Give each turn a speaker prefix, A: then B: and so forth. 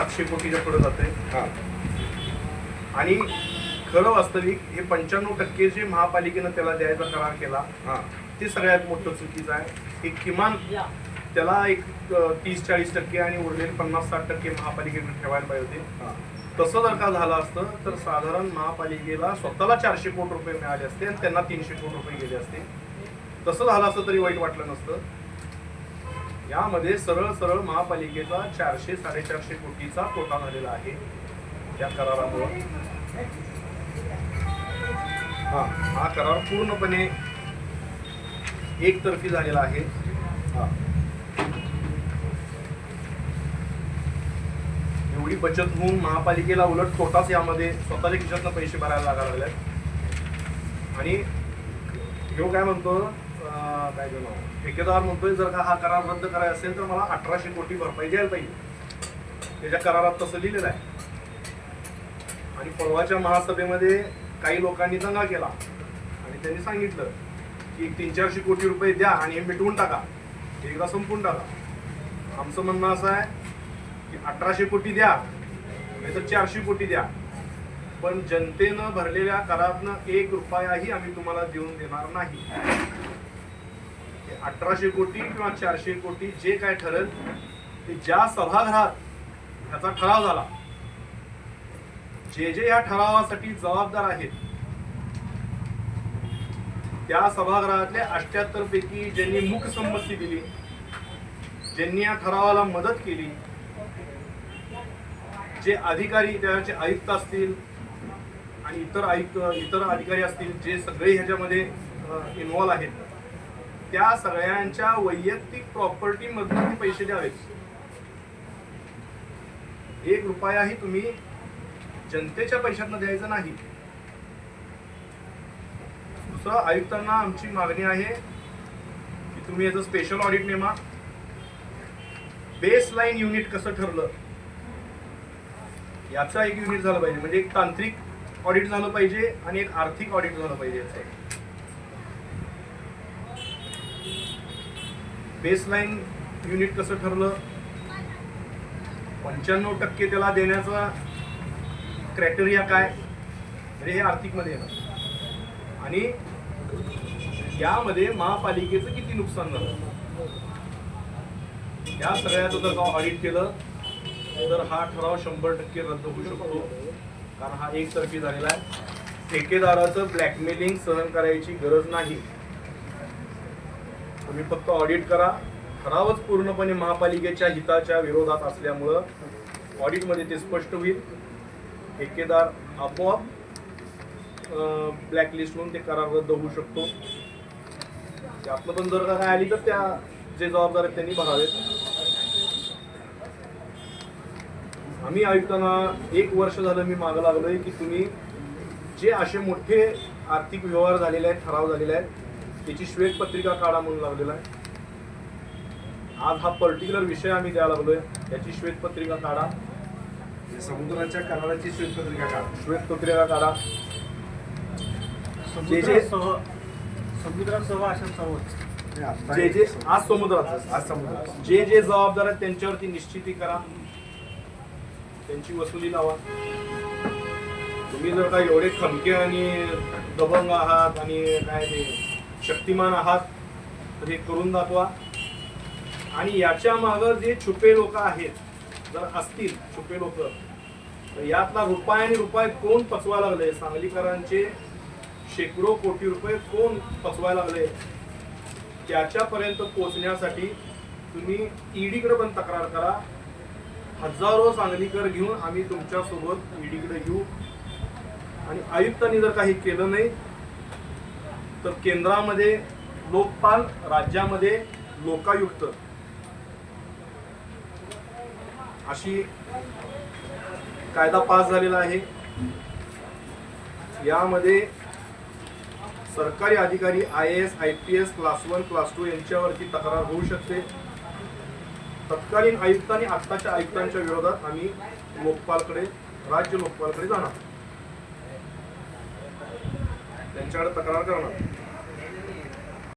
A: 700 कोटीच्या पुढे जाते. आणि खरं वास्तविक हे 95% जे महापालिकेनं त्याला द्यायचा करार केला ते सगळ्यात मोठं चुकीचं आहे. एक किमान त्याला एक 30-40% आणि उरलेले 50-60% महापालिकेने ठेवायला पाहिजे होते. तसं जर का झालं असतं तर साधारण महापालिकेला स्वतःला 400 कोटी रुपये मिळाले असते आणि त्यांना 300 कोटी रुपये गेले असते. तसं झालं असतं तरी वाईट वाटलं नसतं. यामध्ये सरळ सरळ महापालिकेचा 400-450 कोटीचा तोटा झालेला आहे या करारामुळे. हा करार पूर्णपणे एकतर्फी झालेला आहे. एवढी बचत होऊन महापालिकेला उलट तोटाच यामध्ये स्वतःच्या खिशातनं पैसे भरायला लागायला लागले. आणि ह्यो काय म्हणतो काय नाव ठेकेदार म्हणतोय जर का हा करार रद्द करायचा असेल तर मला 1800 कोटी भरपाई द्यायला पाहिजे. त्याच्या करारात तसं लिहिलेलं आहे. आणि परवाच्या महासभेमध्ये काही लोकांनी दंगा केला आणि त्यांनी सांगितलं की 300-400 कोटी रुपये द्या आणि हे मिटवून टाका, एकदा संपून टाका. आमचं म्हणणं असं आहे की 1800 कोटी द्या नाही तर 400 कोटी द्या, पण जनतेनं भरलेल्या करारातनं 1 रुपयाही आम्ही तुम्हाला देऊन देणार नाही. 1800 कोटी किंवा 400 कोटी जे काय ठरेल ते ज्या सभागृहात ह्याचा ठराव झाला, जे जे या ठरावासाठी जबाबदार आहेत त्या सभागृहातल्या 78 पैकी ज्यांनी मुख्य संमती दिली, ज्यांनी या ठरावाला मदत केली, जे अधिकारी त्याचे आयुक्त असतील आणि इतर अधिकारी असतील जे सगळे ह्याच्यामध्ये इन्व्हॉल्व आहेत, त्या सगळ्यांच्या वैयक्तिक प्रॉपर्टी मधून पैसे द्यावेत. 1 रुपयाही तुम्ही जनतेच्या पैशातनं द्यायचं नाही. दुसरं, आयुक्तांना आमची मागणी आहे की तुम्ही याचं स्पेशल ऑडिट नेमा. बेसलाईन युनिट कसं ठरलं याचा एक युनिट झालं पाहिजे. म्हणजे एक तांत्रिक ऑडिट झालं पाहिजे आणि एक आर्थिक ऑडिट झालं पाहिजे. बेसलाईन युनिट कसं ठरलं, 95% त्याला देण्याचा क्रायटेरिया काय, म्हणजे हे आर्थिक मध्ये येणार. आणि यामध्ये महापालिकेचं किती नुकसान झालं या सगळ्याचं जर का ऑडिट केलं तर हा ठराव 100% रद्द होऊ शकतो. कारण हा एकतर्फी झालेला आहे. ठेकेदाराचं ब्लॅकमेलिंग सहन करायची गरज नाही. तुम्ही फक्त ऑडिट करा. ठरावच पूर्णपणे महापालिकेच्या हिताच्या विरोधात असल्यामुळं ऑडिटमध्ये ते स्पष्ट होईल. ठेकेदार आपोआप ब्लॅकलिस्ट होऊन ते करार रद्द होऊ शकतो. त्यातलं पण जर काय आली तर त्या जे जबाबदार आहेत त्यांनी भरावेत. आम्ही आयुक्तांना 1 वर्ष झालं मी मागं लागलोय की तुम्ही जे असे मोठे आर्थिक व्यवहार झालेले आहेत, ठराव झालेले आहेत, त्याची श्वेतपत्रिका काढा म्हणून लागलेला आहे. आज हा पर्टिक्युलर विषय आम्ही द्यायला लागलोय, त्याची श्वेतपत्रिका काढा.
B: समुद्राच्या कराराची श्वेतपत्रिका
A: काढा. जे जे
C: समुद्रासह अशा
A: जे जे आज समुद्रात जे जे जबाबदार आहेत त्यांच्यावरती निश्चिती करा, त्यांची वसुली लावा. तुम्ही जर का एवढे खमके आणि दबंग आहात आणि काय ते शक्तिमान आहात तर हे करून दाखवा. आणि याच्या मागं जे छुपे लोक आहेत, जर असतील छुपे लोक, तर यातला रुपयाने रुपये कोण पचवायला लागले, सांगलीकरांचे शेकडो कोटी रुपये कोण पचवायला लागले, त्याच्यापर्यंत पोहोचण्यासाठी तुम्ही ईडीकडे पण तक्रार करा. हजारो सांगलीकर घेऊन आम्ही तुमच्या सोबत ईडीकडे येऊ. आणि आयुक्तांनी जर काही केलं नाही तर केंद्रामध्ये लोकपाल, राज्यामध्ये लोकायुक्त अशी कायदा पास झालेला आहे. यामध्ये सरकारी अधिकारी IAS, IPS क्लास 1, क्लास 2 यांच्यावरती तक्रार होऊ शकते. तत्कालीन आयुक्त आणि आत्ताच्या आयुक्तांच्या विरोधात आम्ही लोकपालकडे, राज्य लोकपालकडे जाणार, त्यांच्याकडे तक्रार करणार.